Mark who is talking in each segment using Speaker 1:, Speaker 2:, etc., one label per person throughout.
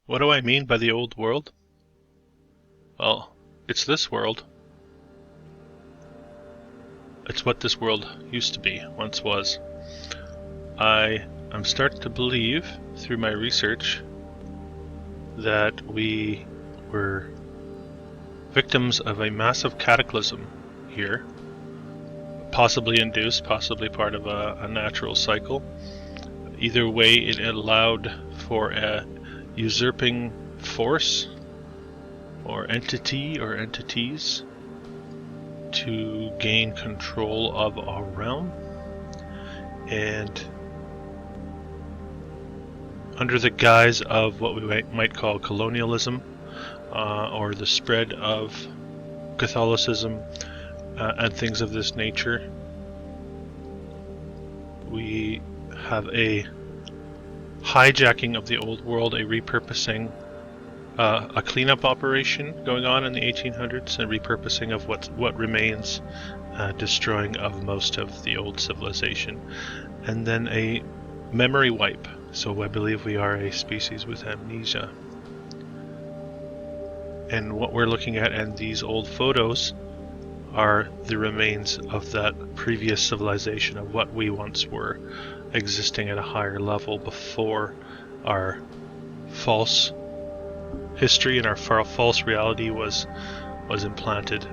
Speaker 1: What do I mean by the old world? Well, it's this world. It's what this world used to be, once was. I'm starting to believe, through my research, that we were victims of a massive cataclysm here, possibly induced, possibly part of a natural cycle. Either way, it allowed for a usurping force or entity or entities to gain control of our realm, and under the guise of what we might call colonialism, or the spread of Catholicism and things of this nature, we have a hijacking of the old world, a repurposing, a cleanup operation going on in the 1800s, and repurposing of what remains, destroying of most of the old civilization, and then a memory wipe. So I believe we are a species with amnesia. And what we're looking at in these old photos are the remains of that previous civilization, of what we once were, existing at a higher level before our false history and our false reality was implanted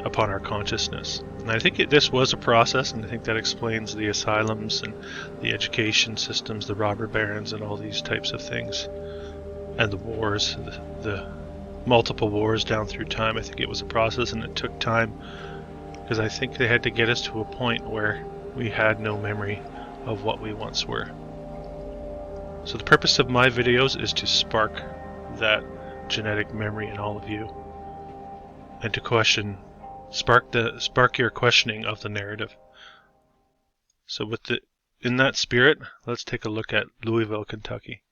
Speaker 1: upon our consciousness. And I think this was a process, and I think that explains the asylums and the education systems, the robber barons and all these types of things, and the wars, the multiple wars down through time. I think it was a process, and it took time, because I think they had to get us to a point where we had no memory of what we once were. So the purpose of my videos is to spark that genetic memory in all of you, and to spark your questioning of the narrative. So in that spirit, let's take a look at Louisville, Kentucky.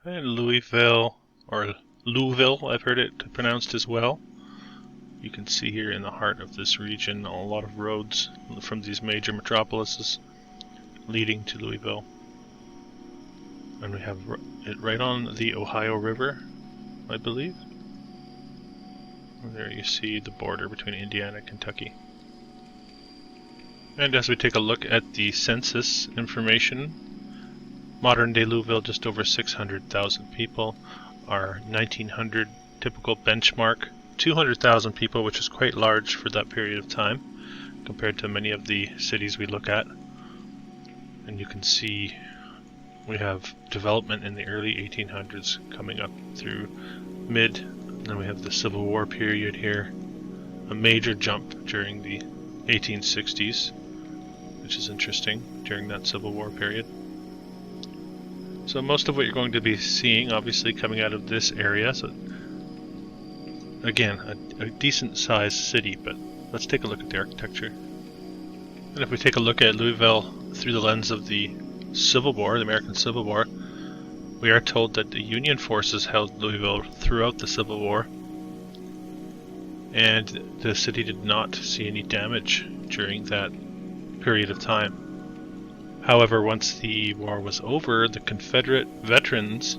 Speaker 1: And Louisville, or Louville, I've heard it pronounced as well. You can see here in the heart of this region a lot of roads from these major metropolises leading to Louisville. And we have it right on the Ohio River, I believe. And there you see the border between Indiana and Kentucky. And as we take a look at the census information, modern day Louisville, just over 600,000 people. Our 1900 typical benchmark, 200,000 people, which is quite large for that period of time compared to many of the cities we look at. And you can see we have development in the early 1800s coming up through mid, and then we have the Civil War period here, a major jump during the 1860s, which is interesting during that Civil War period. So most of what you're going to be seeing, obviously, coming out of this area. So again, a decent sized city, but let's take a look at the architecture. And if we take a look at Louisville through the lens of the Civil War, the American Civil War, we are told that the Union forces held Louisville throughout the Civil War, and the city did not see any damage during that period of time. However, once the war was over, the Confederate veterans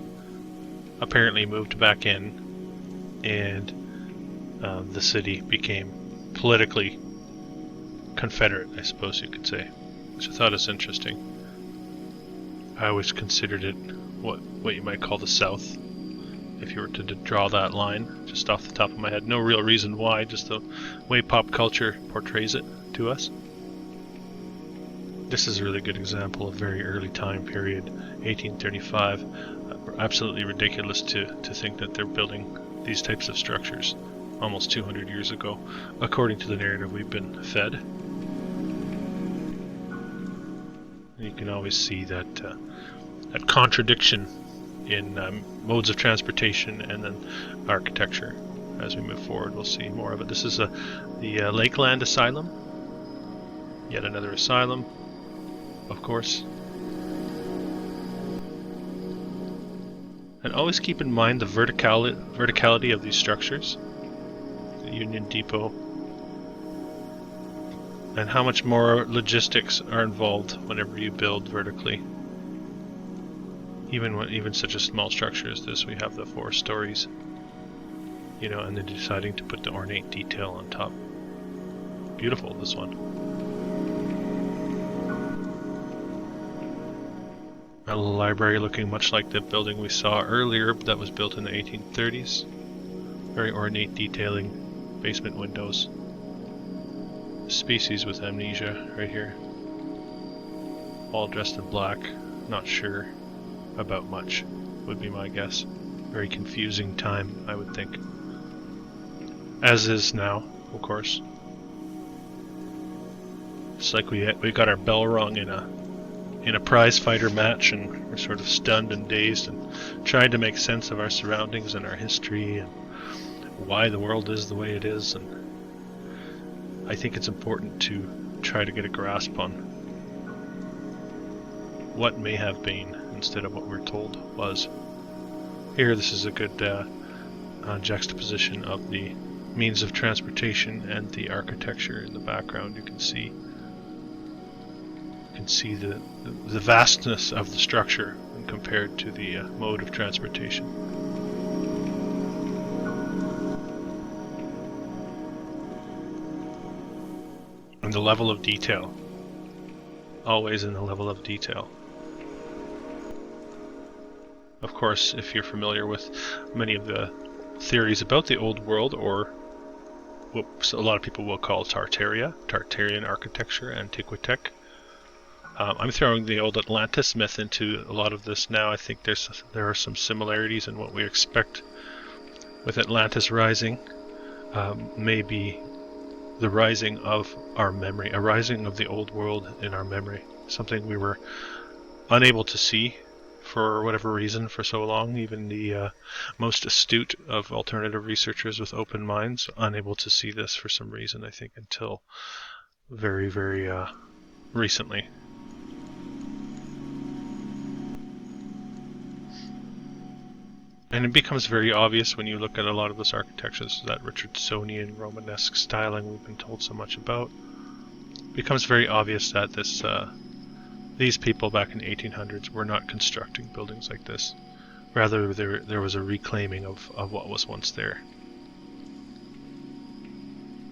Speaker 1: apparently moved back in, and the city became politically Confederate, I suppose you could say, which I thought is interesting. I always considered it what you might call the South, if you were to draw that line, just off the top of my head. No real reason why, just the way pop culture portrays it to us. This is a really good example of very early time period, 1835. Absolutely ridiculous to think that they're building these types of structures almost 200 years ago, according to the narrative we've been fed. And you can always see that contradiction in modes of transportation and then architecture. As we move forward, we'll see more of it. This is the Lakeland Asylum. Yet another asylum, of course. And always keep in mind the verticality of these structures. The Union Depot. And how much more logistics are involved whenever you build vertically. Even such a small structure as this, we have the 4 stories. You know, and then deciding to put the ornate detail on top. Beautiful, this one. A library looking much like the building we saw earlier that was built in the 1830s. Very ornate detailing, basement windows. Species with amnesia right here. All dressed in black, not sure about much, would be my guess. Very confusing time, I would think. As is now, of course. It's like we got our bell rung in a prize fighter match, and we're sort of stunned and dazed and trying to make sense of our surroundings and our history and why the world is the way it is. And I think it's important to try to get a grasp on what may have been instead of what we're told was. Here, this is a good juxtaposition of the means of transportation and the architecture in the background. You can see the vastness of the structure when compared to the mode of transportation. And the level of detail. Always in the level of detail. Of course, if you're familiar with many of the theories about the old world, or what a lot of people will call Tartarian architecture, Antiquitech. I'm throwing the old Atlantis myth into a lot of this now. I think there are some similarities in what we expect with Atlantis rising. Maybe the rising of our memory, a rising of the old world in our memory, something we were unable to see for whatever reason for so long. Even the most astute of alternative researchers with open minds unable to see this for some reason, I think, until very, very recently. And it becomes very obvious when you look at a lot of this architecture, that Richardsonian Romanesque styling we've been told so much about. It becomes very obvious that these people back in the 1800s were not constructing buildings like this. Rather, there was a reclaiming of what was once there.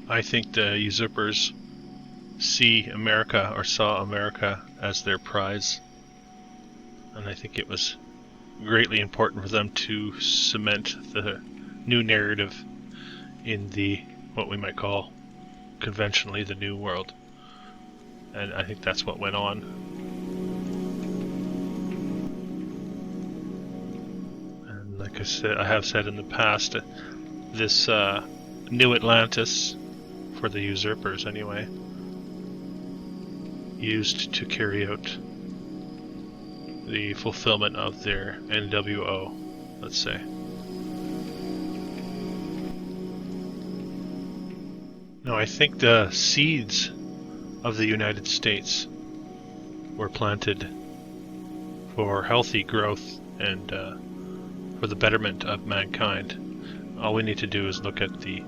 Speaker 1: I think the usurpers saw America as their prize. And I think it was greatly important for them to cement the new narrative in what we might call conventionally the New World. And I think that's what went on. And like I have said in the past, this new Atlantis, for the usurpers anyway, used to carry out the fulfillment of their NWO, let's say. Now, I think the seeds of the United States were planted for healthy growth and for the betterment of mankind. All we need to do is look at the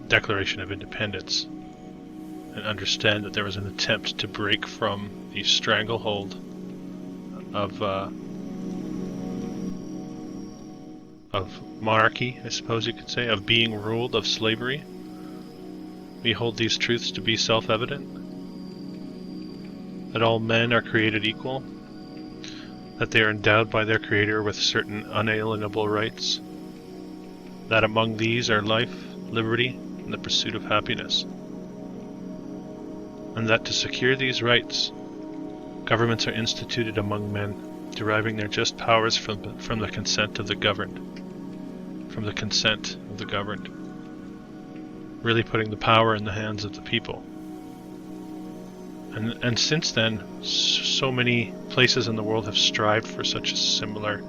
Speaker 1: Declaration of Independence and understand that there was an attempt to break from the stranglehold of monarchy, I suppose you could say, of being ruled, of slavery. We hold these truths to be self-evident, that all men are created equal, that they are endowed by their Creator with certain unalienable rights, that among these are life, liberty, and the pursuit of happiness, and that to secure these rights, governments are instituted among men, deriving their just powers from the consent of the governed. From the consent of the governed. Really putting the power in the hands of the people. And since then, so many places in the world have strived for such a similar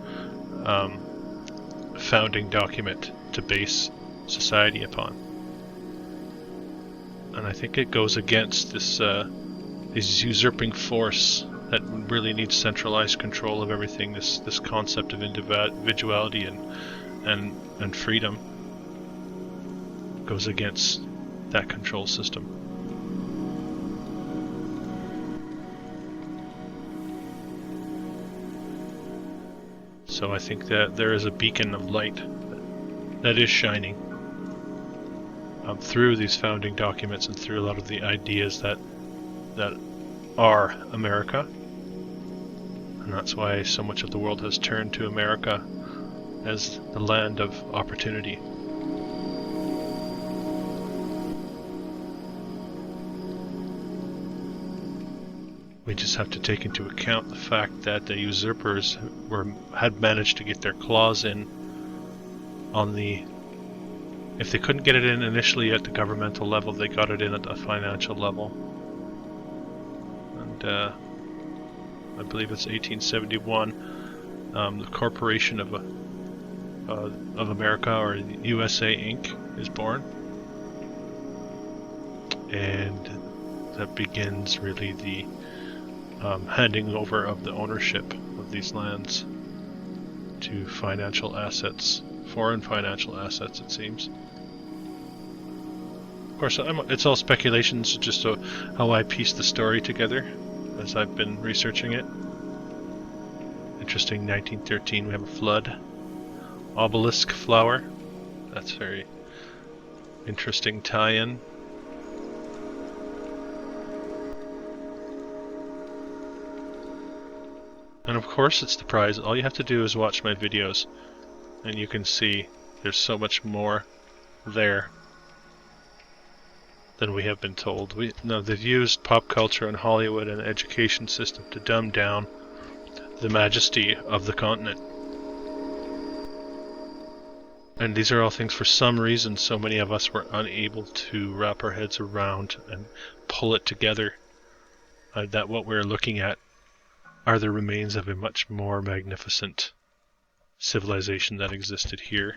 Speaker 1: founding document to base society upon. And I think it goes against this usurping force that really needs centralized control of everything. This concept of individuality and freedom goes against that control system. So I think that there is a beacon of light that is shining through these founding documents and through a lot of the ideas that are America. And that's why so much of the world has turned to America as the land of opportunity. We just have to take into account the fact that the usurpers had managed to get their claws in on the... If they couldn't get it in initially at the governmental level, they got it in at the financial level. And I believe it's 1871, the Corporation of America, or USA Inc., is born. And that begins really the handing over of the ownership of these lands to financial assets, foreign financial assets, it seems. Of course, it's all speculations, just how I piece the story together as I've been researching it. Interesting, 1913 we have a flood. Obelisk flower. That's very interesting tie-in. And of course it's the prize. All you have to do is watch my videos and you can see there's so much more there than we have been told. They've used pop culture and Hollywood and the education system to dumb down the majesty of the continent. And these are all things, for some reason, so many of us were unable to wrap our heads around and pull it together. That what we're looking at are the remains of a much more magnificent civilization that existed here.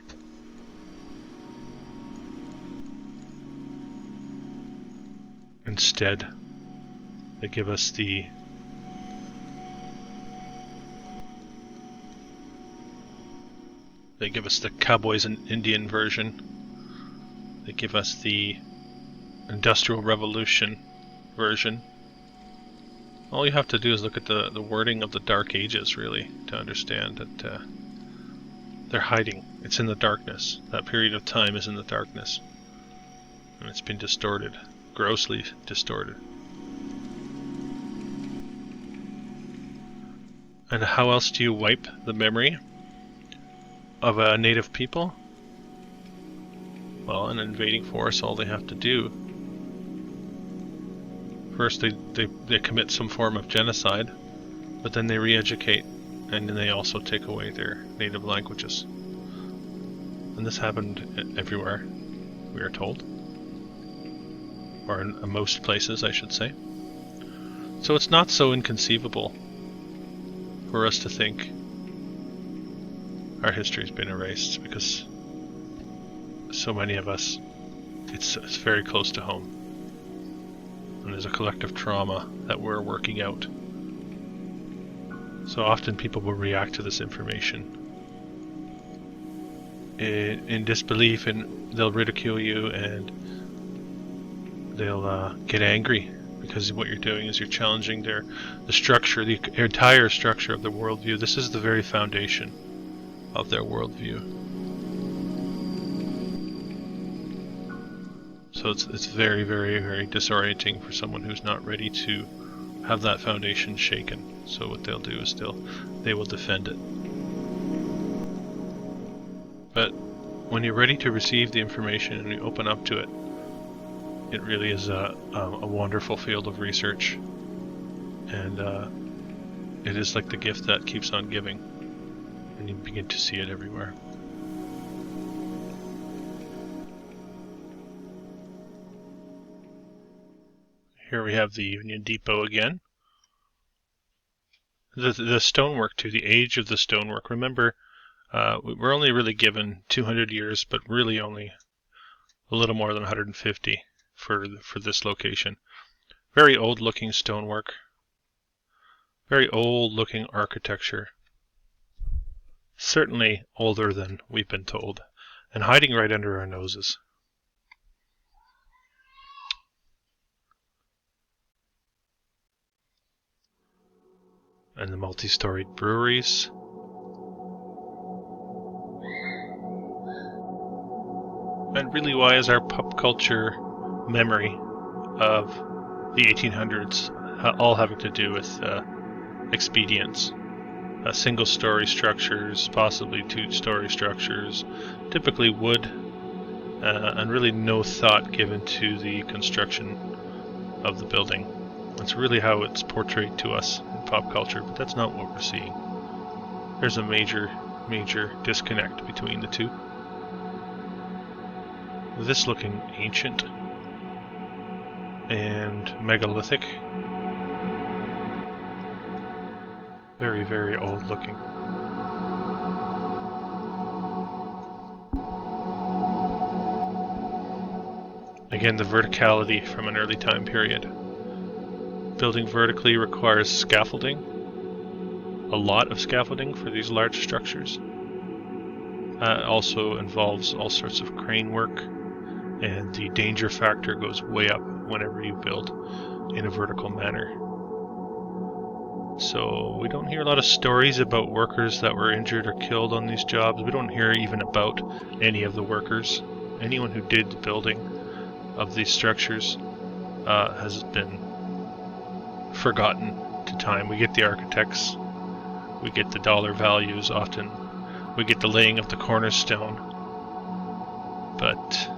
Speaker 1: Instead, they give us the Cowboys and Indian version. They give us the Industrial Revolution version. All you have to do is look at the wording of the Dark Ages, really, to understand that they're hiding. It's in the darkness. That period of time is in the darkness. And it's been distorted, grossly distorted. And how else do you wipe the memory of a native people? Well, an invading force, all they have to do, first they commit some form of genocide, but then they re-educate, and then they also take away their native languages. And this happened everywhere, we are told. Or in most places, I should say. So it's not so inconceivable for us to think our history's been erased, because so many of us, it's very close to home. And there's a collective trauma that we're working out. So often people will react to this information in disbelief, and they'll ridicule you, and they'll get angry, because what you're doing is you're challenging the structure, the entire structure of the worldview. This is the very foundation of their worldview. So it's very, very, very disorienting for someone who's not ready to have that foundation shaken. So what they'll do is they will defend it. But when you're ready to receive the information and you open up to it, it really is a wonderful field of research. And it is like the gift that keeps on giving. And you begin to see it everywhere. Here we have the Union Depot again. The stonework too, the age of the stonework. Remember, we're only really given 200 years, but really only a little more than 150 for this location. Very old looking stonework. Very old looking architecture. Certainly older than we've been told, and hiding right under our noses. And the multi-storied breweries. And really, why is our pop culture memory of the 1800s all having to do with expedients? Single-story structures, possibly two-story structures, typically wood, and really no thought given to the construction of the building. That's really how it's portrayed to us in pop culture, but that's not what we're seeing. There's a major disconnect between the two. This looking ancient and megalithic. Very, very old looking. Again, the verticality from an early time period. Building vertically requires scaffolding, a lot of scaffolding for these large structures. Also involves all sorts of crane work, and the danger factor goes way up whenever you build in a vertical manner. So we don't hear a lot of stories about workers that were injured or killed on these jobs. We don't hear even about any of the workers. Anyone who did the building of these structures has been forgotten to time. We get the architects, we get the dollar values often, we get the laying of the cornerstone, but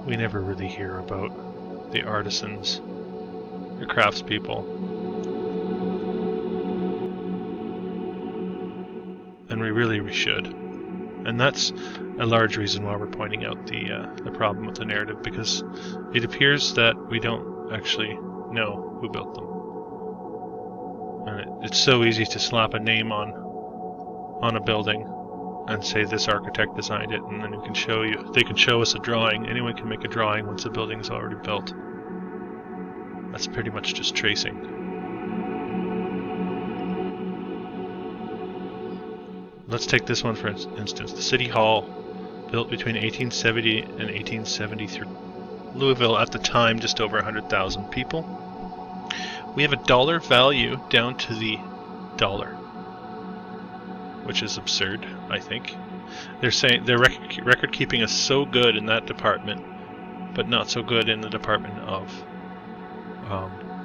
Speaker 1: we never really hear about the artisans, the craftspeople. And we really should. And that's a large reason why we're pointing out the problem with the narrative, because it appears that we don't actually know who built them. And it's so easy to slap a name on a building and say this architect designed it, and then they can show us a drawing. Anyone can make a drawing once the building is already built. That's pretty much just tracing. Let's take this one for instance. The City Hall, built between 1870 and 1873. Louisville at the time, just over 100,000 people. We have a dollar value down to the dollar, which is absurd, I think. They're saying their record keeping is so good in that department, but not so good in the department of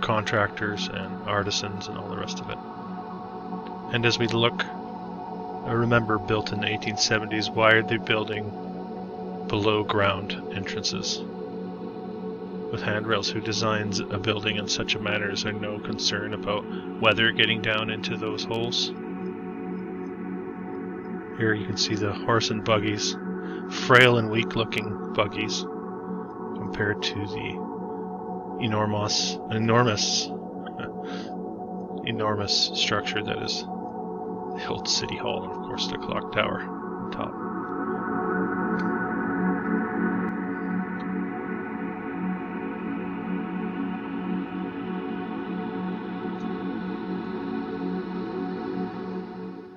Speaker 1: contractors and artisans and all the rest of it. And as we look, remember, built in the 1870s, why are they building below ground entrances with handrails? Who designs a building in such a manner? Is there no concern about weather getting down into those holes? Here you can see the horse and buggies, frail and weak looking buggies, compared to the enormous structure that is the old City Hall, and of course the clock tower on top.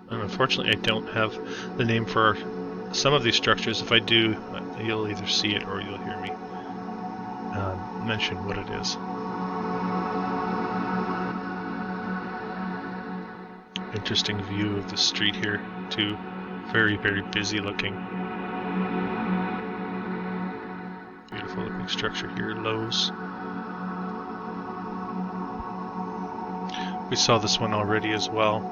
Speaker 1: And unfortunately, I don't have the name for some of these structures. If I do, you'll either see it or you'll hear me mention what it is. Interesting view of the street here too. Very, very busy looking. Beautiful looking structure here, Loews. We saw this one already as well,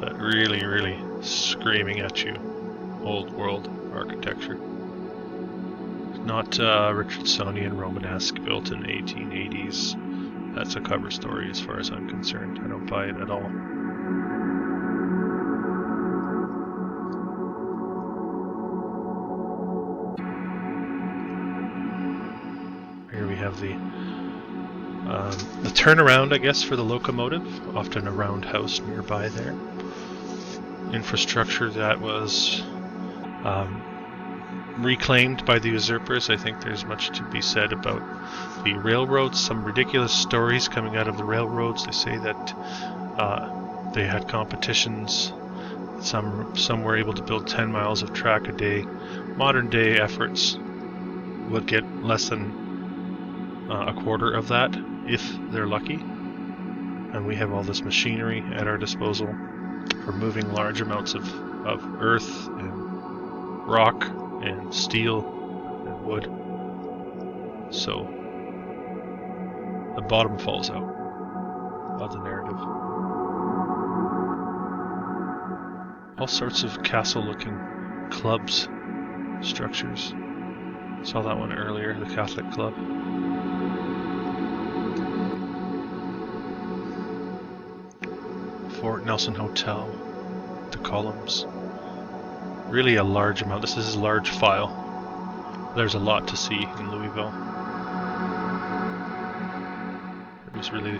Speaker 1: but really, really screaming at you. Old world architecture. Not Richardsonian Romanesque, built in the 1880s. That's a cover story as far as I'm concerned. I don't buy it at all. have the turnaround, I guess, for the locomotive, often a roundhouse nearby there. Infrastructure that was reclaimed by the Usurpers. I think there's much to be said about the railroads. Some ridiculous stories coming out of the railroads. They say that they had competitions. Some were able to build 10 miles of track a day. Modern day efforts would get less than a quarter of that if they're lucky. And we have all this machinery at our disposal for moving large amounts of earth and rock and steel and wood. So the bottom falls out of the narrative. All sorts of castle-looking clubs, structures. Saw that one earlier, the Catholic Club. Fort Nelson Hotel, the columns. Really a large amount. This is a large file. There's a lot to see in Louisville. It was really,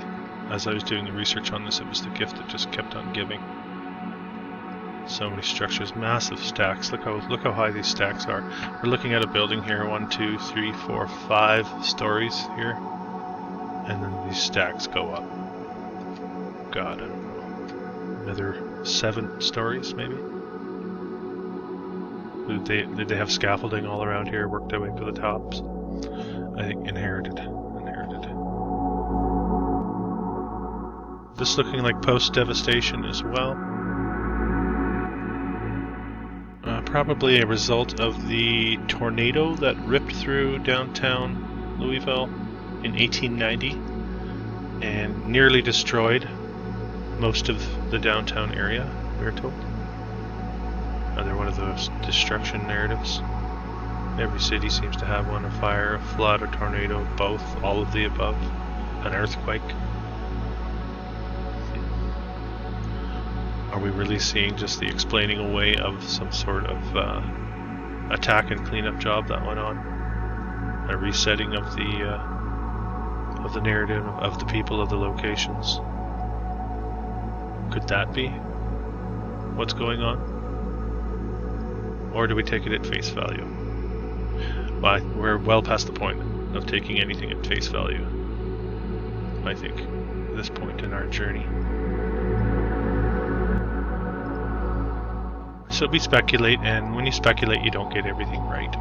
Speaker 1: as I was doing the research on this, it was the gift that just kept on giving. So many structures, massive stacks. Look how high these stacks are. We're looking at a building here, 1, 2, 3, 4, 5 stories here, and then these stacks go up. God, I don't know, another 7 stories maybe. Did they have scaffolding all around here? Worked their way to the tops. I think inherited. This looking like post-devastation as well. Probably a result of the tornado that ripped through downtown Louisville in 1890 and nearly destroyed most of the downtown area, we're told. Another one of those destruction narratives. Every city seems to have one: a fire, a flood, a tornado, both, all of the above, an earthquake. Are we really seeing just the explaining away of some sort of attack and cleanup job that went on? A resetting of the narrative of the people, of the locations? Could that be what's going on? Or do we take it at face value? Well, we're well past the point of taking anything at face value, I think, at this point in our journey. So we speculate, and when you speculate, you don't get everything right.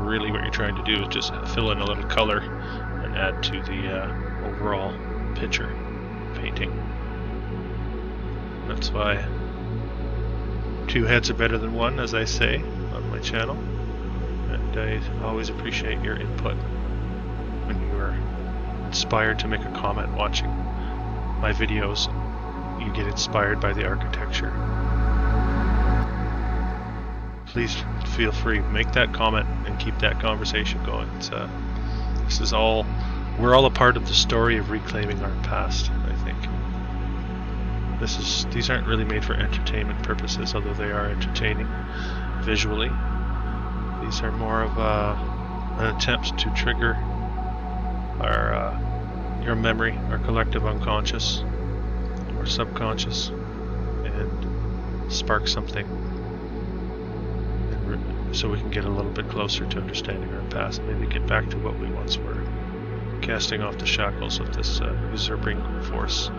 Speaker 1: Really what you're trying to do is just fill in a little color and add to the overall picture, painting. That's why 2 heads are better than 1, as I say on my channel. And I always appreciate your input when you are inspired to make a comment watching my videos. You get inspired by the architecture. Please feel free, make that comment and keep that conversation going. This is all, we're all a part of the story of reclaiming our past, I think. These aren't really made for entertainment purposes, although they are entertaining visually. These are more of an attempt to trigger your memory, our collective unconscious or subconscious, and spark something, so we can get a little bit closer to understanding our past, maybe get back to what we once were, casting off the shackles of this usurping force.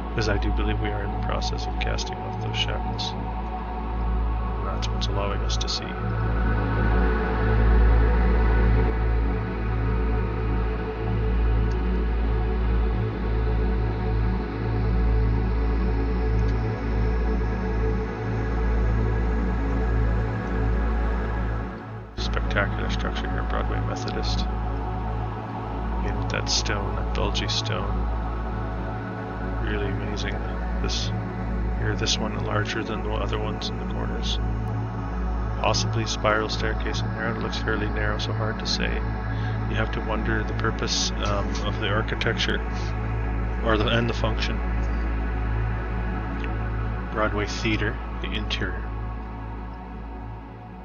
Speaker 1: Because I do believe we are in the process of casting off those shackles. And that's what's allowing us to see. Spectacular structure here, Broadway Methodist. Again with that stone, that bulgy stone. Really amazing. This one larger than the other ones in the corners. Possibly spiral staircase in there. It looks fairly narrow, so hard to say. You have to wonder the purpose of the architecture and the function. Broadway Theater, the interior.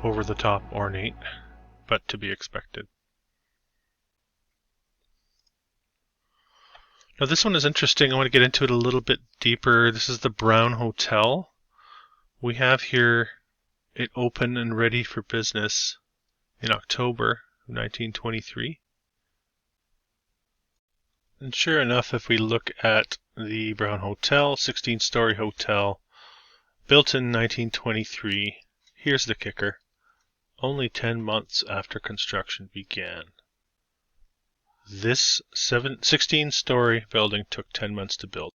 Speaker 1: Over the top, ornate, but to be expected. Now this one is interesting. I want to get into it a little bit deeper. This is the Brown Hotel. We have here it open and ready for business in October of 1923. And sure enough, if we look at the Brown Hotel, 16-story hotel, built in 1923, here's the kicker. Only 10 months after construction began. This 16-story building took 10 months to build.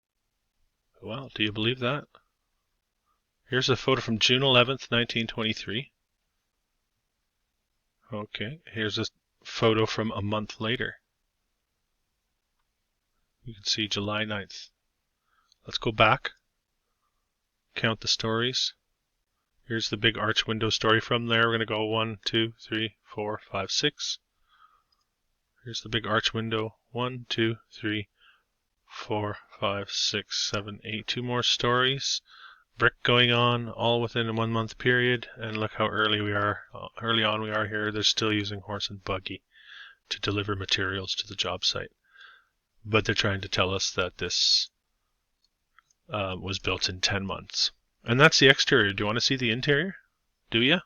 Speaker 1: Wow, do you believe that? Here's a photo from June 11th, 1923. Okay, here's a photo from a month later. You can see July 9th. Let's go back. Count the stories. Here's the big arch window story from there. We're going to go 1, 2, 3, 4, 5, 6. Here's the big arch window. 1, 2, 3, 4, 5, 6, 7, 8. 2 more stories. Brick going on, all within a 1 month period. And look how early on we are here. They're still using horse and buggy to deliver materials to the job site. But they're trying to tell us that this was built in 10 months. And that's the exterior. Do you want to see the interior? Do you?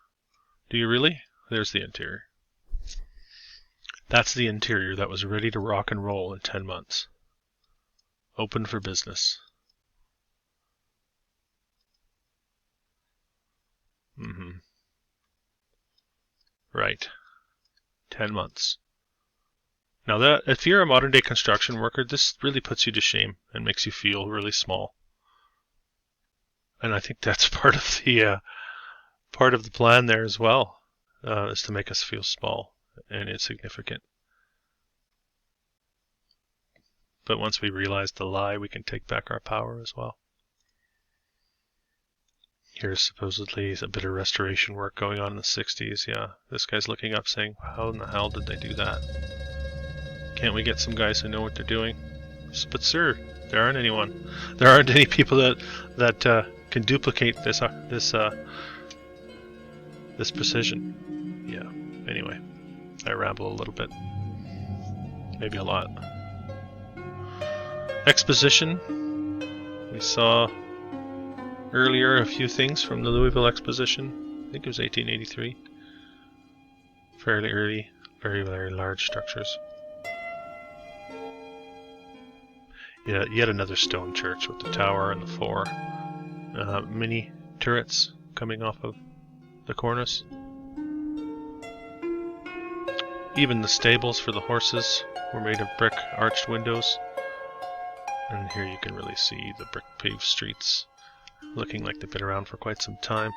Speaker 1: Do you really? There's the interior. That's the interior that was ready to rock and roll in 10 months. Open for business. Right. 10 months. Now that, if you're a modern day construction worker, this really puts you to shame and makes you feel really small. And I think that's part of the plan there as well, is to make us feel small and insignificant. But once we realize the lie, we can take back our power as well. Here's supposedly a bit of restoration work going on in the 60s. Yeah, this guy's looking up saying, how in the hell did they do that? Can't we get some guys who know what they're doing? But sir, there aren't anyone. There aren't any people that can duplicate this precision. Yeah. Anyway, I ramble a little bit, maybe a lot. Exposition. We saw earlier a few things from the Louisville Exposition. I think it was 1883. Fairly early, very, very large structures. Yeah, yet another stone church with the tower and the 4 mini turrets coming off of the cornice. Even the stables for the horses were made of brick arched windows. And here you can really see the brick paved streets, looking like they've been around for quite some time.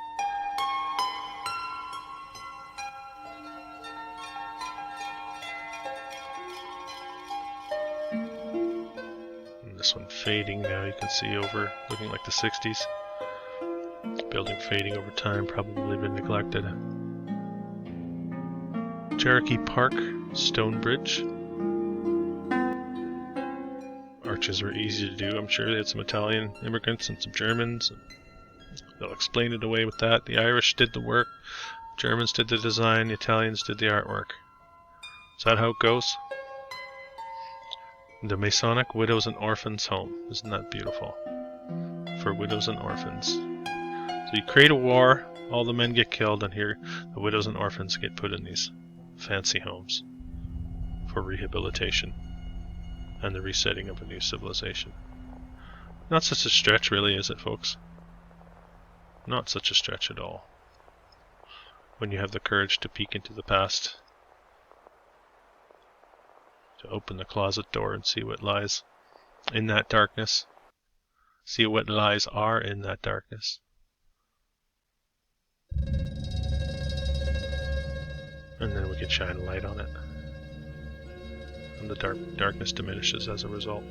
Speaker 1: And this one fading now, you can see over, looking like the 60s. Building fading over time, probably been neglected. Cherokee Park, stone bridge. Arches were easy to do. I'm sure they had some Italian immigrants and some Germans. They'll explain it away with that. The Irish did the work, Germans did the design, the Italians did the artwork. Is that how it goes? The Masonic Widows and Orphans Home. Isn't that beautiful? For widows and orphans. So you create a war, all the men get killed, and here the widows and orphans get put in these fancy homes for rehabilitation and the resetting of a new civilization. Not such a stretch, really, is it, folks? Not such a stretch at all. When you have the courage to peek into the past, to open the closet door and see what lies in that darkness, see what lies are in that darkness. And then we can shine a light on it. And the darkness diminishes as a result.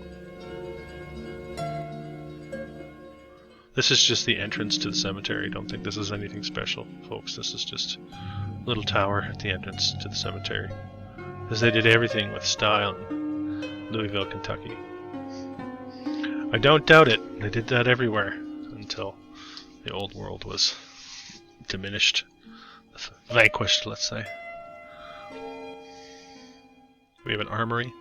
Speaker 1: This is just the entrance to the cemetery. Don't think this is anything special, folks. This is just a little tower at the entrance to the cemetery. Because they did everything with style in Louisville, Kentucky. I don't doubt it. They did that everywhere until the old world was diminished, vanquished, let's say. We have an armory.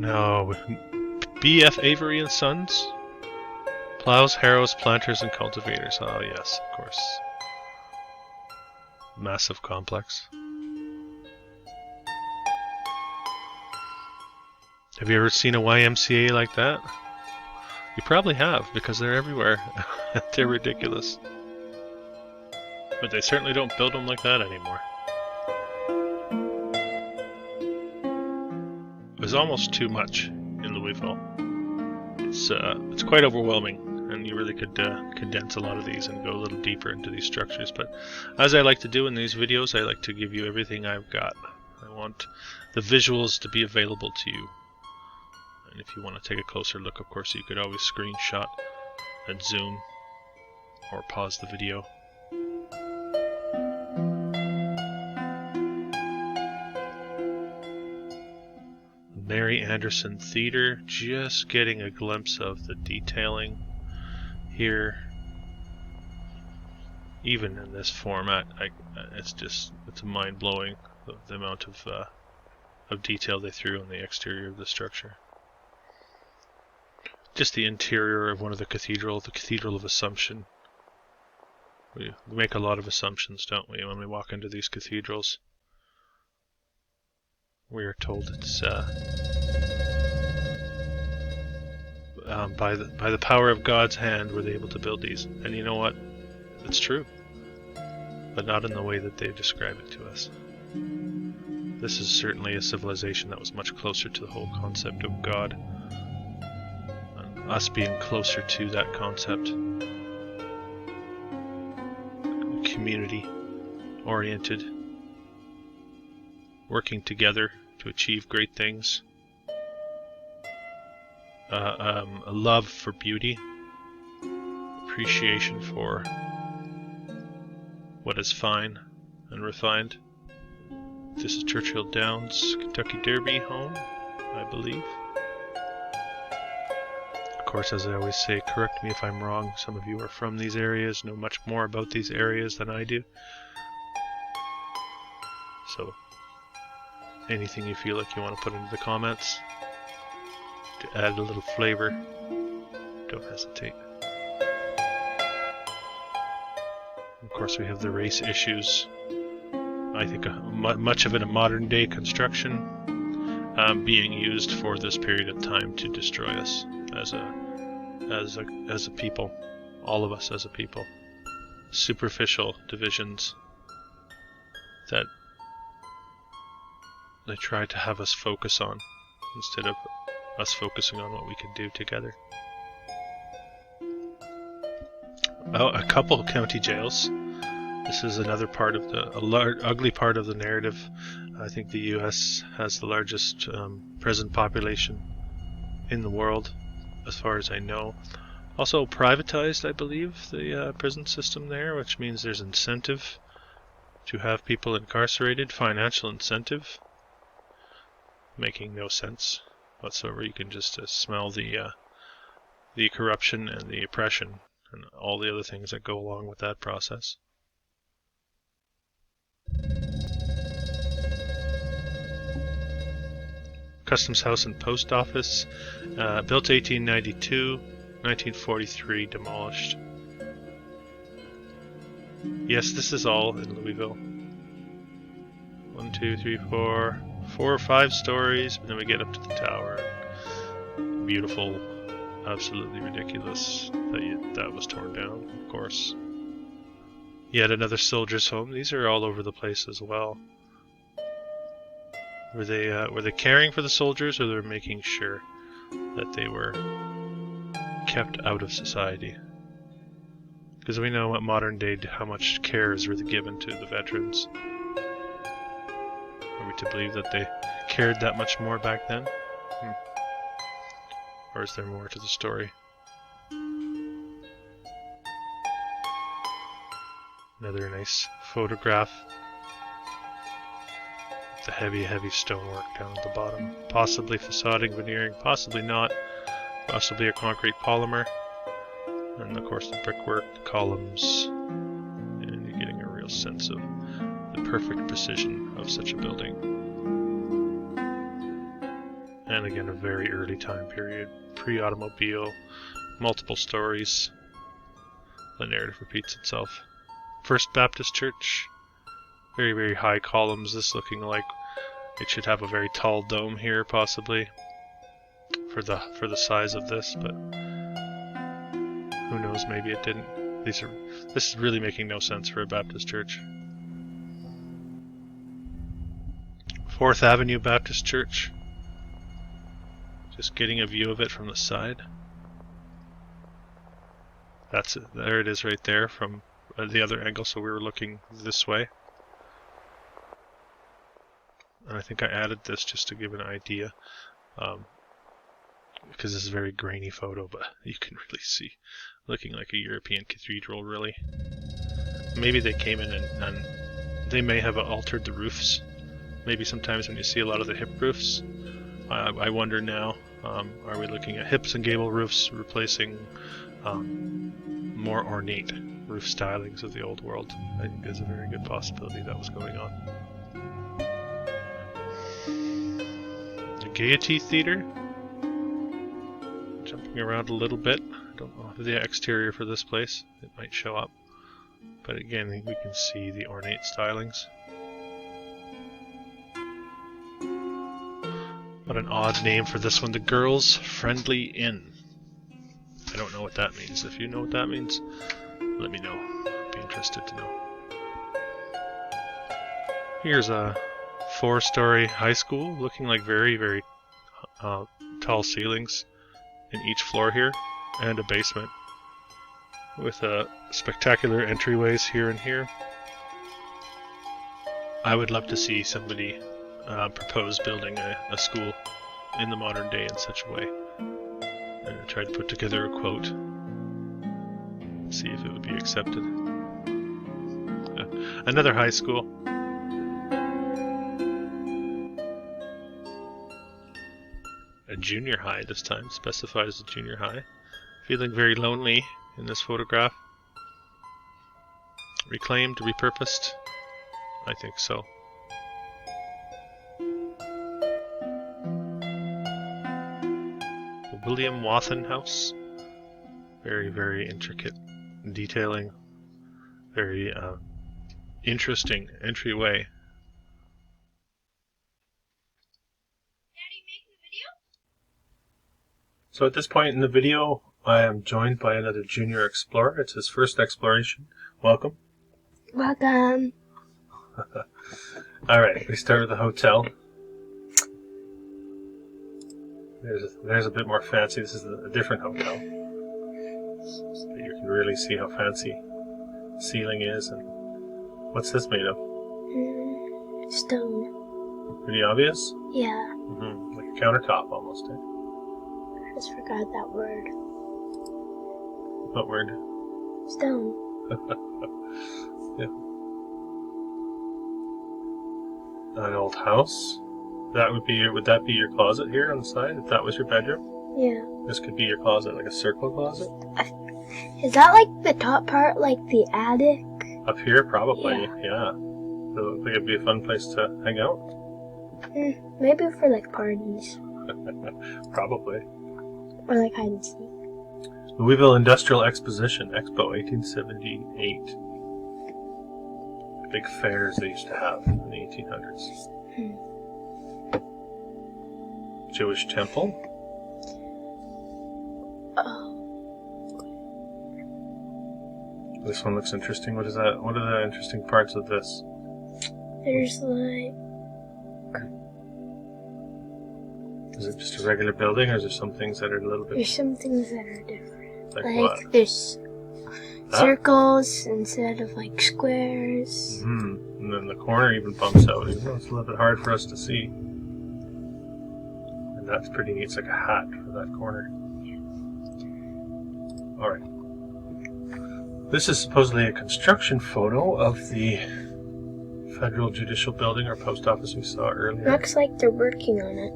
Speaker 1: No, B.F. Avery and Sons? Plows, harrows, planters, and cultivators. Oh yes, of course. Massive complex. Have you ever seen a YMCA like that? You probably have, because they're everywhere. They're ridiculous. But they certainly don't build them like that anymore. It was almost too much in Louisville. It's quite overwhelming, and you really could condense a lot of these and go a little deeper into these structures. But as I like to do in these videos, I like to give you everything I've got. I want the visuals to be available to you. And if you want to take a closer look, of course, you could always screenshot and zoom or pause the video. Mary Anderson Theater, just getting a glimpse of the detailing here. Even in this format, it's mind-blowing the amount of detail they threw on the exterior of the structure. Just the interior of one of the Cathedral of Assumption. We make a lot of assumptions, don't we, when we walk into these cathedrals? We are told it's by the power of God's hand were they able to build these. And you know what? It's true. But not in the way that they describe it to us. This is certainly a civilization that was much closer to the whole concept of God. And us being closer to that concept. Community oriented. Working together to achieve great things. A love for beauty. Appreciation for what is fine and refined. This is Churchill Downs, Kentucky Derby home, I believe. Of course, as I always say, correct me if I'm wrong. Some of you are from these areas, know much more about these areas than I do. So, anything you feel like you want to put into the comments to add a little flavor, don't hesitate. Of course, we have the race issues. I think much of it a modern day construction being used for this period of time to destroy us as a people, all of us as a people. Superficial divisions that they try to have us focus on instead of us focusing on what we can do together. A couple county jails. This is another part of ugly part of the narrative. I think the U.S. has the largest prison population in the world, as far as I know. Also privatized, I believe, the prison system there, which means there's incentive to have people incarcerated, financial incentive, making no sense whatsoever. You can just smell the corruption and the oppression and all the other things that go along with that process. Customs House and Post Office, built 1892, 1943, demolished. Yes, this is all in Louisville. 1, 2, 3, 4 or 5 stories, and then we get up to the tower. Beautiful, absolutely ridiculous that was torn down, of course. Yet another soldier's home. These are all over the place as well. Were they caring for the soldiers, or they were making sure that they were kept out of society? Because we know at modern day how much care is really given to the veterans. Are we to believe that they cared that much more back then? Or is there more to the story? Another nice photograph. The heavy stonework down at the bottom. Possibly facading, veneering, possibly not. Possibly a concrete polymer. And of course the brickwork, the columns. And you're getting a real sense of the perfect precision of such a building. And again, a very early time period. Pre-automobile, multiple stories. The narrative repeats itself. First Baptist Church. Very, very high columns. This looking like it should have a very tall dome here, possibly, for the size of this, but who knows, maybe it didn't. This is really making no sense for a Baptist church. 4th Avenue Baptist Church. Just getting a view of it from the side. That's it. There it is right there from the other angle, so we were looking this way. And I think I added this just to give an idea, because this is a very grainy photo, but you can really see, looking like a European cathedral, really. Maybe they came in and they may have altered the roofs. Maybe sometimes when you see a lot of the hip roofs, I wonder now, are we looking at hips and gable roofs replacing more ornate roof stylings of the old world? I think there's a very good possibility that was going on. The Gaiety Theater. Jumping around a little bit. I don't know the exterior for this place. It might show up. But again, we can see the ornate stylings. What an odd name for this one. The Girls Friendly Inn. I don't know what that means. If you know what that means, let me know. I'd be interested to know. Here's a 4-story high school, looking like very, very tall ceilings in each floor here, and a basement with spectacular entryways here and here. I would love to see somebody propose building a school in the modern day in such a way, and try to put together a quote, see if it would be accepted. Another high school. A junior high this time, specified as a junior high. Feeling very lonely in this photograph. Reclaimed, repurposed? I think so. The William Wathen House. Very, very intricate detailing. Very interesting entryway. So at this point in the video, I am joined by another junior explorer. It's his first exploration. Welcome.
Speaker 2: Welcome.
Speaker 1: Alright, we start with the hotel. There's a bit more fancy. This is a different hotel. So you can really see how fancy the ceiling is. And what's this made of?
Speaker 2: Stone.
Speaker 1: Pretty obvious?
Speaker 2: Yeah.
Speaker 1: Like a countertop almost, eh?
Speaker 2: I just forgot that word.
Speaker 1: What word?
Speaker 2: Stone.
Speaker 1: Yeah. An old house. Would that be your closet here on the side? If that was your bedroom?
Speaker 2: Yeah.
Speaker 1: This could be your closet, like a circle closet?
Speaker 2: Is that like the top part, like the attic?
Speaker 1: Up here, probably, yeah.
Speaker 2: Yeah.
Speaker 1: So I think it'd be a fun place to hang out.
Speaker 2: Maybe for like parties.
Speaker 1: Probably.
Speaker 2: Or like hide and seek.
Speaker 1: Louisville Industrial Exposition, Expo 1878. Big fairs they used to have in the 1800s. Jewish temple.
Speaker 2: Oh.
Speaker 1: This one looks interesting. What is that? What are the interesting parts of this?
Speaker 2: There's like...
Speaker 1: Is it just a regular building, or is there some things that are a little bit...
Speaker 2: There's some things that are different.
Speaker 1: Like what?
Speaker 2: There's circles instead of like squares.
Speaker 1: And then the corner even bumps out. Even though it's a little bit hard for us to see. And that's pretty neat. It's like a hat for that corner. Alright. This is supposedly a construction photo of the Federal Judicial Building, or post office we saw earlier.
Speaker 2: Looks like they're working on it.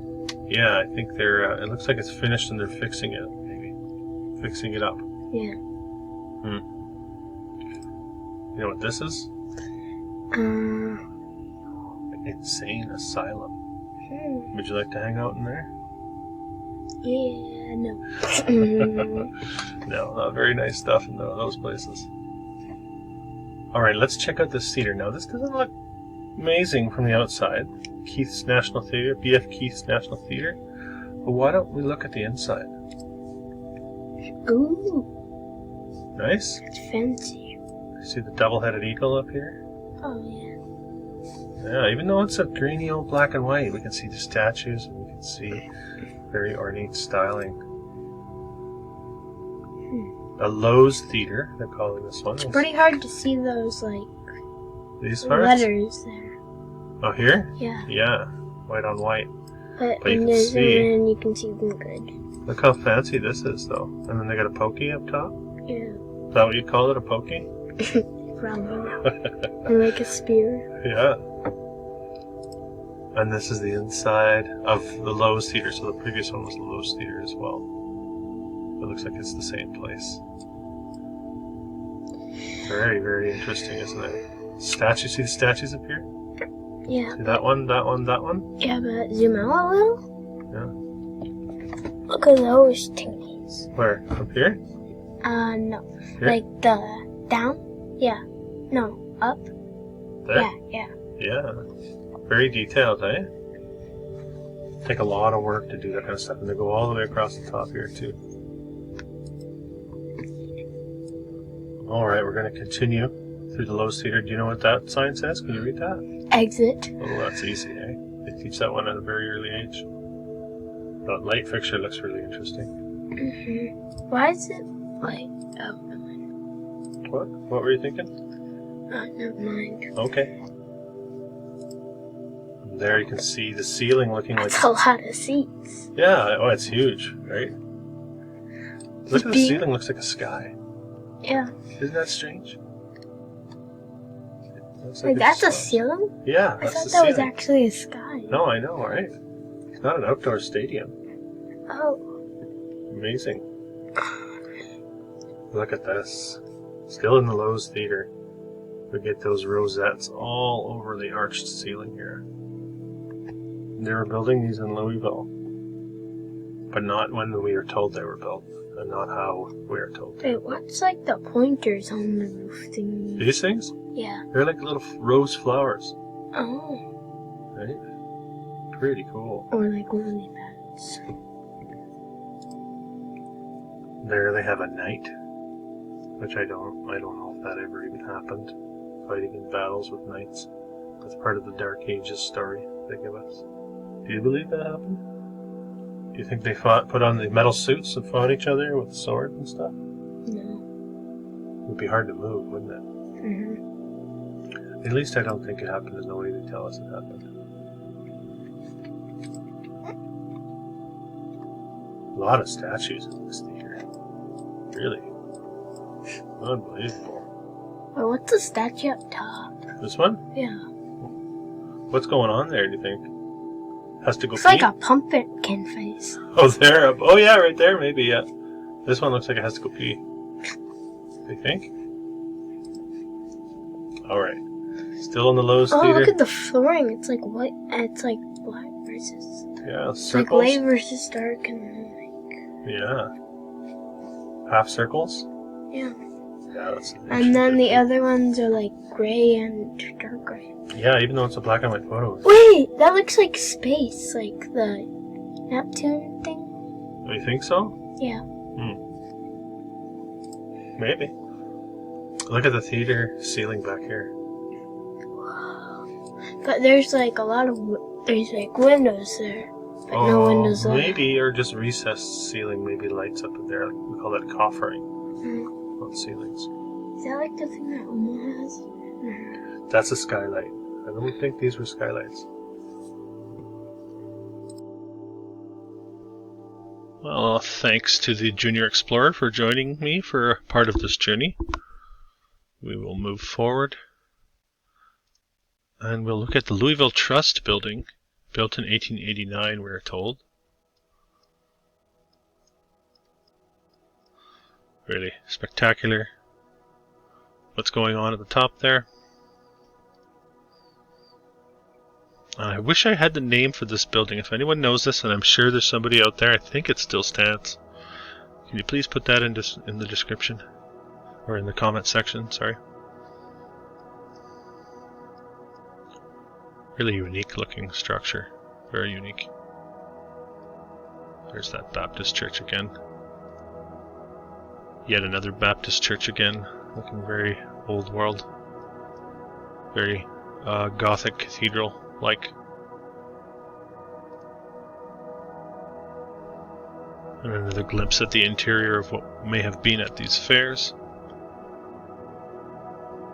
Speaker 1: Yeah, I think they're, it looks like it's finished and they're fixing it, maybe. Fixing it up.
Speaker 2: Yeah.
Speaker 1: You know what this is? An insane asylum. Would you like to hang out in there?
Speaker 2: Yeah, no.
Speaker 1: No, not very nice stuff in those places. Alright, let's check out this theater now. This doesn't look amazing from the outside. Keith's National Theater, BF Keith's National Theater. But why don't we look at the inside?
Speaker 2: Ooh,
Speaker 1: Nice.
Speaker 2: it's fancy.
Speaker 1: See the double-headed eagle up here?
Speaker 2: Oh, yeah.
Speaker 1: Yeah, even though it's a grainy old black and white, we can see the statues and we can see very ornate styling. A Loews theater, they're calling this one.
Speaker 2: It's pretty hard to see those, like,
Speaker 1: These parts?
Speaker 2: letters there.
Speaker 1: Oh, here?
Speaker 2: Yeah.
Speaker 1: Yeah, white on white.
Speaker 2: But
Speaker 1: you
Speaker 2: in
Speaker 1: can
Speaker 2: this
Speaker 1: see-
Speaker 2: one, you can see them good.
Speaker 1: Look how fancy this is, though. And then they got a pokey up top.
Speaker 2: Yeah.
Speaker 1: Is that what you'd call it, a pokey?
Speaker 2: Probably. And like a spear.
Speaker 1: Yeah. And this is the inside of the Loews Theater, so the previous one was the Loews Theater as well. It looks like it's the same place. Very, very interesting, isn't it? Statue, see the statues up here?
Speaker 2: Yeah.
Speaker 1: See that one, that one, that one?
Speaker 2: Yeah, but zoom out a little.
Speaker 1: Yeah.
Speaker 2: Look at those thingies.
Speaker 1: Where? Up here?
Speaker 2: No.
Speaker 1: Here?
Speaker 2: Like the down? Yeah. No. Up?
Speaker 1: There?
Speaker 2: Yeah.
Speaker 1: Yeah. Very detailed, eh? Take a lot of work to do that kind of stuff, and they go all the way across the top here, too. Alright, we're going to continue through the Loews Theater. Do you know what that sign says? Can you read that?
Speaker 2: Exit.
Speaker 1: Oh, that's easy, eh? They teach that one at a very early age. That light fixture looks really interesting.
Speaker 2: Why is it like... Oh,
Speaker 1: What? What were you thinking?
Speaker 2: never mind.
Speaker 1: Okay. There you can see the ceiling looking like...
Speaker 2: That's a lot of seats.
Speaker 1: Yeah, oh, it's huge, right? Look at the
Speaker 2: big.
Speaker 1: ceiling, looks like a sky.
Speaker 2: Yeah.
Speaker 1: Isn't that strange? Looks
Speaker 2: Like,
Speaker 1: it's
Speaker 2: that's a
Speaker 1: sky.
Speaker 2: ceiling?
Speaker 1: Yeah,
Speaker 2: I
Speaker 1: that's
Speaker 2: thought
Speaker 1: the
Speaker 2: that was
Speaker 1: ceiling.
Speaker 2: actually a sky.
Speaker 1: No, I know, right? It's not an outdoor stadium.
Speaker 2: Oh.
Speaker 1: Amazing. Look at this. Still in the Loews Theater. We get those rosettes all over the arched ceiling here. They were building these in Louisville. But not when we were told they were built. And not how we are told.
Speaker 2: Wait, what's like the pointers on the roof thing?
Speaker 1: These things?
Speaker 2: Yeah.
Speaker 1: They're like little rose flowers.
Speaker 2: Oh.
Speaker 1: Right? Pretty cool.
Speaker 2: Or like lily pads.
Speaker 1: There they have a knight. Which I don't know if that ever even happened. Fighting in battles with knights. That's part of the Dark Ages story they give us. Do you believe that happened? Do you think they put on the metal suits and fought each other with swords and stuff?
Speaker 2: No.
Speaker 1: It would be hard to move, wouldn't it? At least I don't think it happened. There's no way to tell us it happened. A lot of statues in this theater. Really. Unbelievable.
Speaker 2: Wait, what's the statue up top?
Speaker 1: This one?
Speaker 2: Yeah.
Speaker 1: What's going on there, do you think? Has to go
Speaker 2: Looks
Speaker 1: pee?
Speaker 2: like a pumpkin face.
Speaker 1: Oh, there. Oh, yeah, right there, maybe, yeah. This one looks like it has to go pee. You think? Alright. Still in the Loews
Speaker 2: Oh,
Speaker 1: Theater.
Speaker 2: look at the flooring. It's like white. It's like black versus.
Speaker 1: Yeah,
Speaker 2: It's like
Speaker 1: circles.
Speaker 2: light versus dark and
Speaker 1: Yeah. Half circles?
Speaker 2: yeah.
Speaker 1: Yeah, that's
Speaker 2: And then the other ones are like gray and dark gray.
Speaker 1: Yeah, even though it's a black and white photo.
Speaker 2: Wait, that looks like space, like the Neptune thing.
Speaker 1: Do you think so?
Speaker 2: Yeah.
Speaker 1: Maybe. Look at the theater ceiling back here.
Speaker 2: But there's like a lot of there's like windows there, but no windows there.
Speaker 1: Maybe, or just recessed ceiling, maybe lights up in there. We call that coffering
Speaker 2: Mm.
Speaker 1: on ceilings.
Speaker 2: Is that like the thing that Oma has?
Speaker 1: That's a skylight. I don't think these were skylights. Well, thanks to the Junior Explorer for joining me for part of this journey. We will move forward. And we'll look at the Louisville Trust building, built in 1889, we're told. Really spectacular. What's going on at the top there? I wish I had the name for this building. If anyone knows this, and I'm sure there's somebody out there, I think it still stands. Can you please put that in the description? Or in the comment section, sorry. Really unique looking structure. Very unique. There's that Baptist church again. Yet another Baptist church again. Looking very old world. Very Gothic cathedral-like. And another glimpse at the interior of what may have been at these fairs.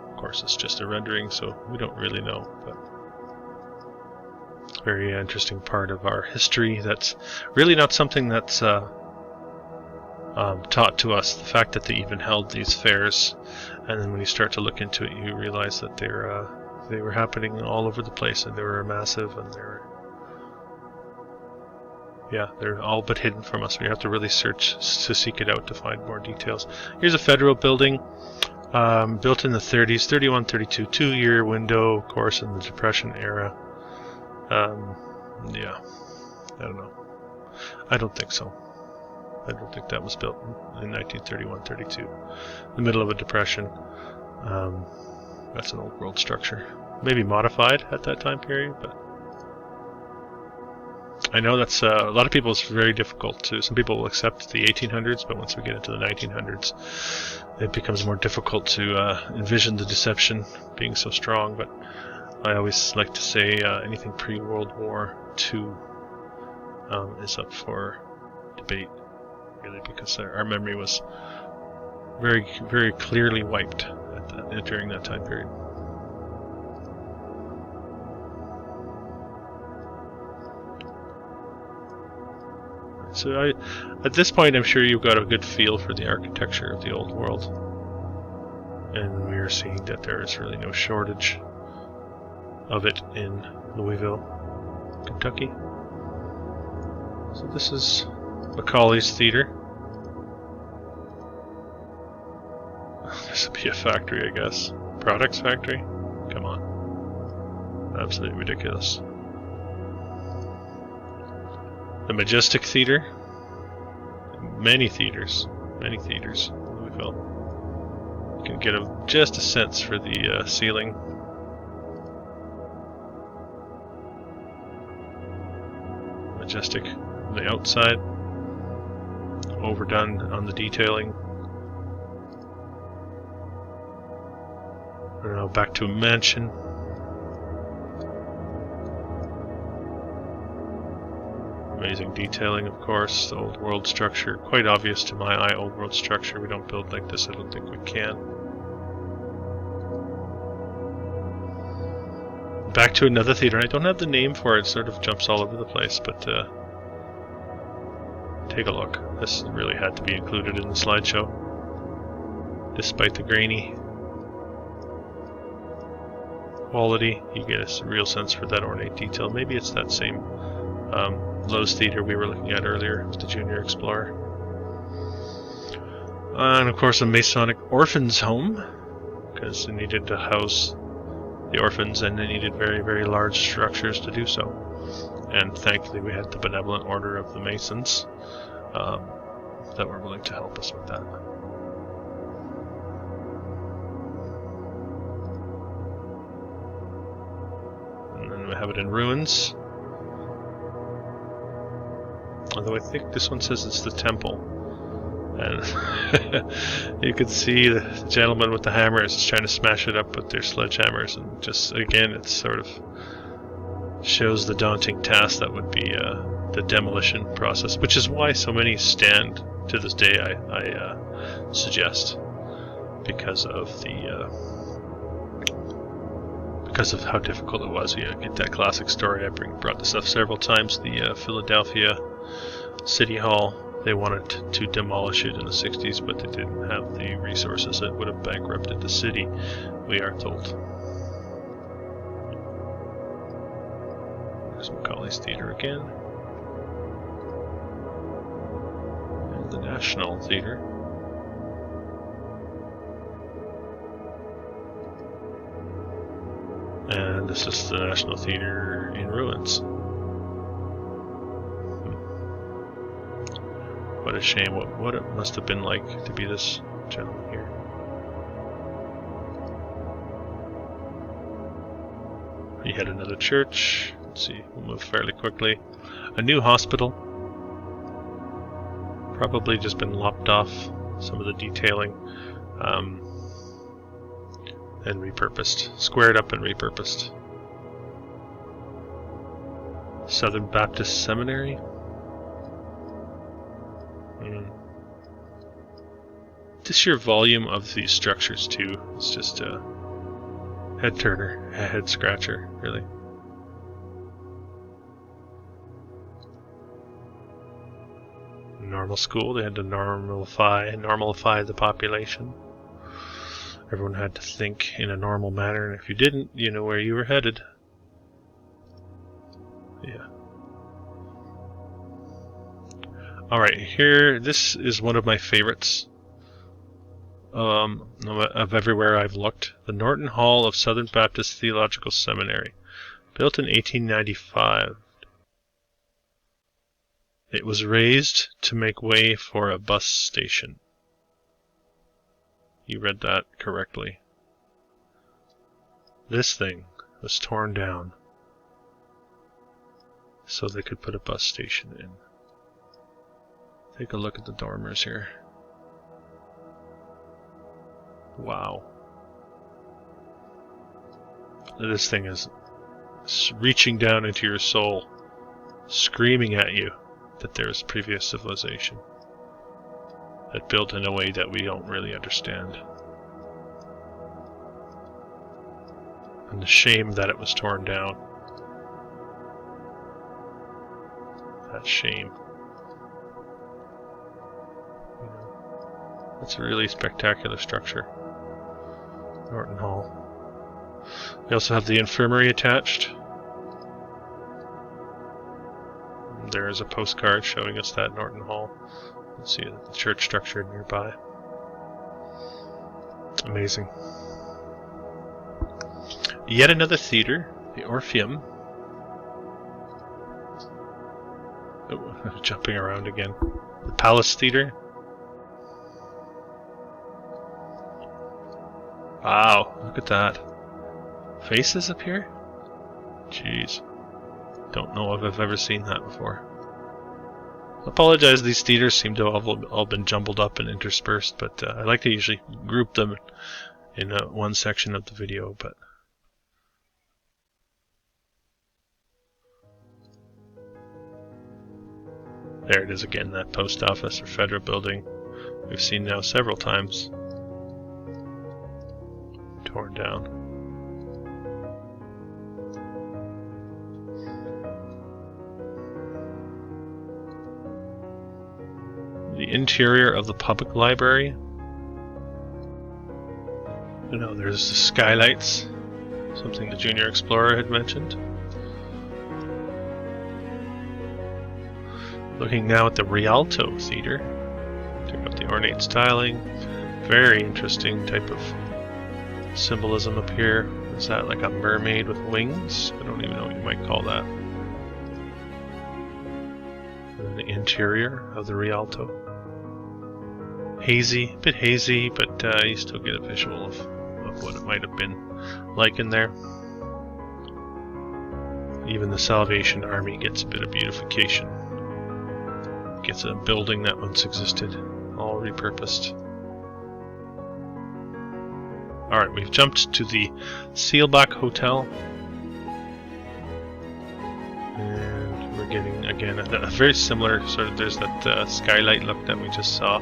Speaker 1: Of course, it's just a rendering, so we don't really know, but very interesting part of our history that's really not something that's taught to us. The fact that they even held these fairs, and then when you start to look into it, you realize that they were happening all over the place, and they were massive, and they're all but hidden from us. We have to really search to seek it out to find more details. Here's a federal building, built in the 30s, 31, 32, 2-year window, of course, in the Depression era. I don't know. I don't think so. I don't think that was built in 1931, 32. The middle of a depression. That's an old world structure. Maybe modified at that time period, but I know that's a lot of people. It's very difficult to. Some people will accept the 1800s, but once we get into the 1900s, it becomes more difficult to envision the deception being so strong. But I always like to say anything pre-World War II is up for debate, really, because our memory was very, very clearly wiped during that time period. So at this point, I'm sure you've got a good feel for the architecture of the old world. And we are seeing that there is really no shortage of it in Louisville, Kentucky. So this is Macaulay's Theater. This would be a factory, I guess. Products factory? Come on. Absolutely ridiculous. The Majestic Theater. Many theaters in Louisville. You can get just a sense for the ceiling. Majestic on the outside. Overdone on the detailing. I don't know, back to a mansion. Amazing detailing, of course. The old world structure, quite obvious to my eye. Old world structure. We don't build like this. I don't think we can. Back to another theater. I don't have the name for it. It sort of jumps all over the place, but take a look. This really had to be included in the slideshow, despite the grainy quality. You get a real sense for that ornate detail. Maybe it's that same Loews Theater we were looking at earlier with the Junior Explorer. And of course a Masonic orphans home, because they needed to house the orphans and they needed very, very large structures to do so. And thankfully we had the Benevolent Order of the Masons that were willing to help us with that. And then we have it in ruins. Although I think this one says it's the temple. And you can see the gentleman with the hammers is trying to smash it up with their sledgehammers. And just, again, it sort of shows the daunting task that would be the demolition process. Which is why so many stand to this day, I suggest. Because of how difficult it was. You get that classic story. I brought this up several times. The Philadelphia City Hall, they wanted to demolish it in the 60s, but they didn't have the resources that would have bankrupted the city, we are told. There's Macaulay's Theater again. And the National Theater. And And this is the National Theatre in ruins. What a shame. What it must have been like to be this gentleman here. You had another church. Let's see, we'll move fairly quickly. A new hospital. Probably just been lopped off some of the detailing and repurposed. Squared up and repurposed. Southern Baptist Seminary. The sheer volume of these structures too. It's just a head turner, a head scratcher, really. Normal school, they had to normalify the population. Everyone had to think in a normal manner, and if you didn't, you know where you were headed. Yeah. Alright, here, this is one of my favorites of everywhere I've looked. The Norton Hall of Southern Baptist Theological Seminary. Built in 1895. It was raised to make way for a bus station. You read that correctly. This thing was torn down so they could put a bus station in. Take a look at the dormers here. Wow. This thing is reaching down into your soul, screaming at you that there's previous civilization that built in a way that we don't really understand. And the shame that it was torn down. That shame. It's a really spectacular structure. Norton Hall. We also have the infirmary attached. There is a postcard showing us that Norton Hall. Let's see the church structure nearby. Amazing. Yet another theater, the Orpheum. Oh, jumping around again. The Palace Theater. Wow, look at that. Faces up here? Jeez. Don't know if I've ever seen that before. I apologize, these theaters seem to have all been jumbled up and interspersed, but I like to usually group them in one section of the video, but there it is again, that post office or federal building we've seen now several times. Torn down. The interior of the public library. You know, there's the skylights, something the Junior Explorer had mentioned. Looking now at the Rialto Theater. Check out the ornate styling. Very interesting type of symbolism up here. Is that like a mermaid with wings? I don't even know what you might call that. And the interior of the Rialto. Hazy, a bit hazy, but you still get a visual of what it might have been like in there. Even the Salvation Army gets a bit of beautification. Gets a building that once existed, all repurposed. Alright, we've jumped to the Seelbach Hotel. And we're getting, again, a very similar sort of, there's that skylight look that we just saw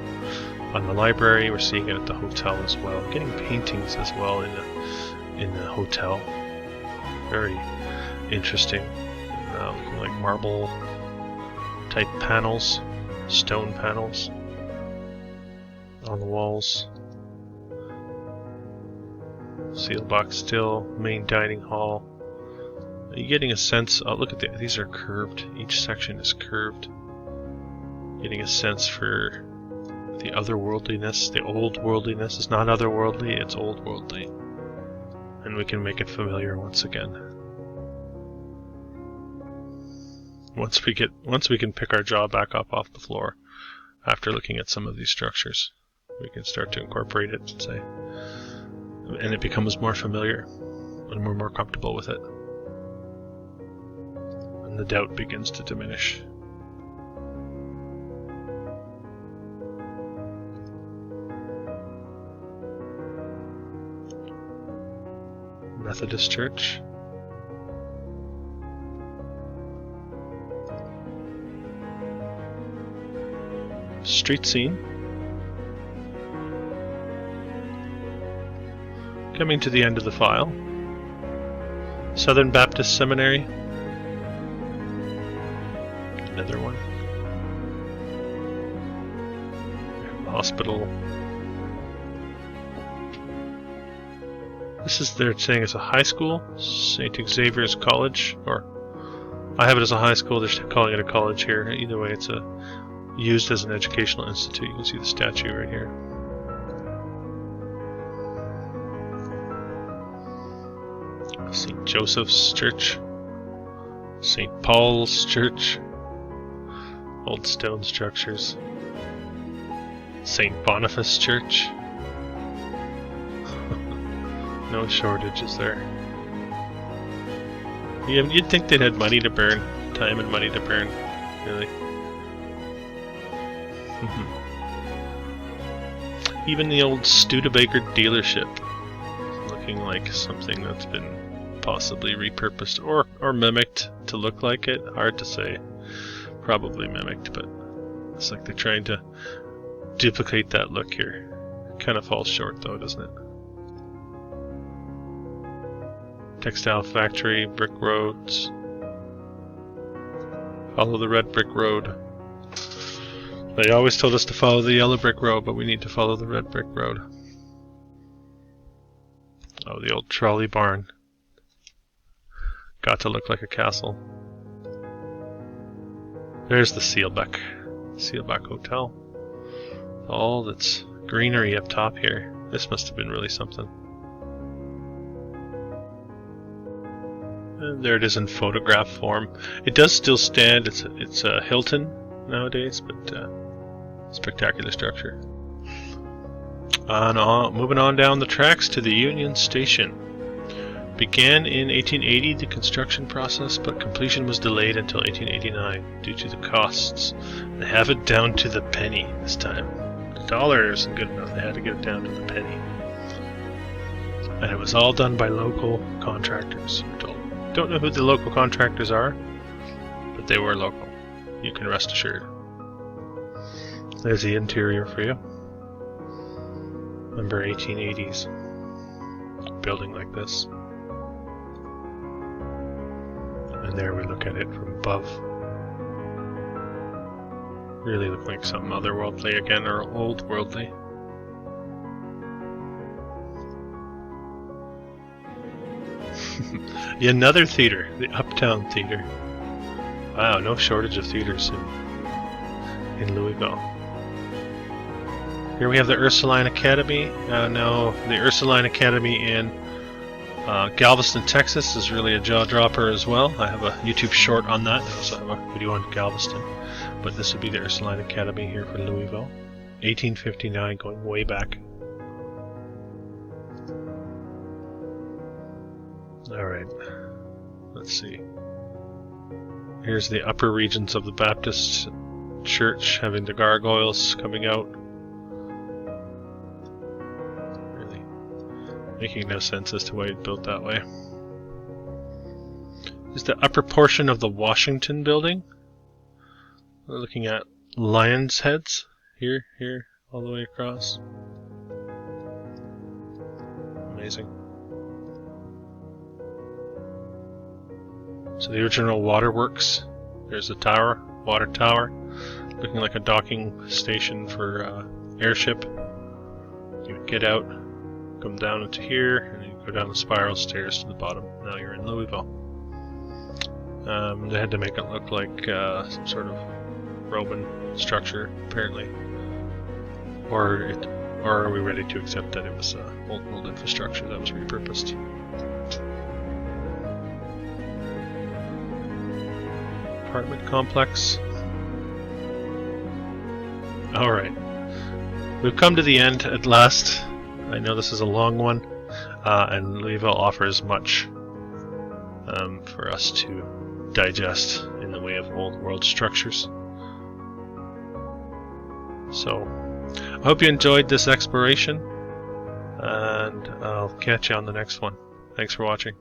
Speaker 1: on the library. We're seeing it at the hotel as well. Getting paintings as well in the hotel. Very interesting. Looking like marble type panels, stone panels on the walls. Seelbach still, main dining hall. Are you getting a sense? Oh, look at these are curved. Each section is curved. Getting a sense for the otherworldliness, the old worldliness. It's not otherworldly, it's old worldly. And we can make it familiar once again. Once we can pick our jaw back up off the floor after looking at some of these structures, we can start to incorporate it, say, and it becomes more familiar and we're more comfortable with it. And the doubt begins to diminish. Methodist Church. Street scene. Coming to the end of the file. Southern Baptist Seminary. Another one. Hospital. This is, they're saying it's a high school, St. Xavier's College, or I have it as a high school, they're calling it a college here. Either way, it's used as an educational institute. You can see the statue right here. St. Joseph's Church, St. Paul's Church, old stone structures, St. Boniface Church. No shortages there. You'd think they'd had money to burn, time and money to burn, really. Even the old Studebaker dealership, looking like something that's been possibly repurposed or mimicked to look like it. Hard to say. Probably mimicked, but it's like they're trying to duplicate that look here. Kind of falls short though, doesn't it? Textile factory, brick roads. Follow the red brick road. They always told us to follow the yellow brick road, but we need to follow the red brick road. Oh, the old trolley barn. Got to look like a castle. There's the Sealbeck Hotel. All that's greenery up top here. This must have been really something. And there it is in photograph form. It does still stand. It's a Hilton nowadays, but spectacular structure. Moving on down the tracks to the Union Station. Began in 1880 the construction process, but completion was delayed until 1889 due to the costs. They have it down to the penny this time. The dollar isn't good enough. They had to get it down to the penny. And it was all done by local contractors, we're told. Don't know who the local contractors are, but they were local. You can rest assured. There's the interior for you. Remember 1880s. Building like this. And there we look at it from above. Really look like something otherworldly again, or old worldly. Another theater, the Uptown Theater. Wow, no shortage of theaters in Louisville. Here we have the Ursuline Academy. No, the Ursuline Academy in Galveston, Texas is really a jaw dropper as well. I have a YouTube short on that. I also have a video on Galveston. But this would be the Ursuline Academy here for Louisville. 1859, going way back. Alright, let's see. Here's the upper regions of the Baptist Church, having the gargoyles coming out. Really making no sense as to why it's built that way. Is the upper portion of the Washington building. We're looking at lion's heads here, all the way across. Amazing. So the original waterworks. There's the tower, water tower, looking like a docking station for airship. You would get out, come down into here, and you go down the spiral stairs to the bottom. Now you're in Louisville. They had to make it look like some sort of Roman structure, apparently. Or are we ready to accept that it was old world infrastructure that was repurposed? apartment complex. Alright. We've come to the end at last. I know this is a long one, and Louisville offers much for us to digest in the way of old world structures. So, I hope you enjoyed this exploration, and I'll catch you on the next one. Thanks for watching.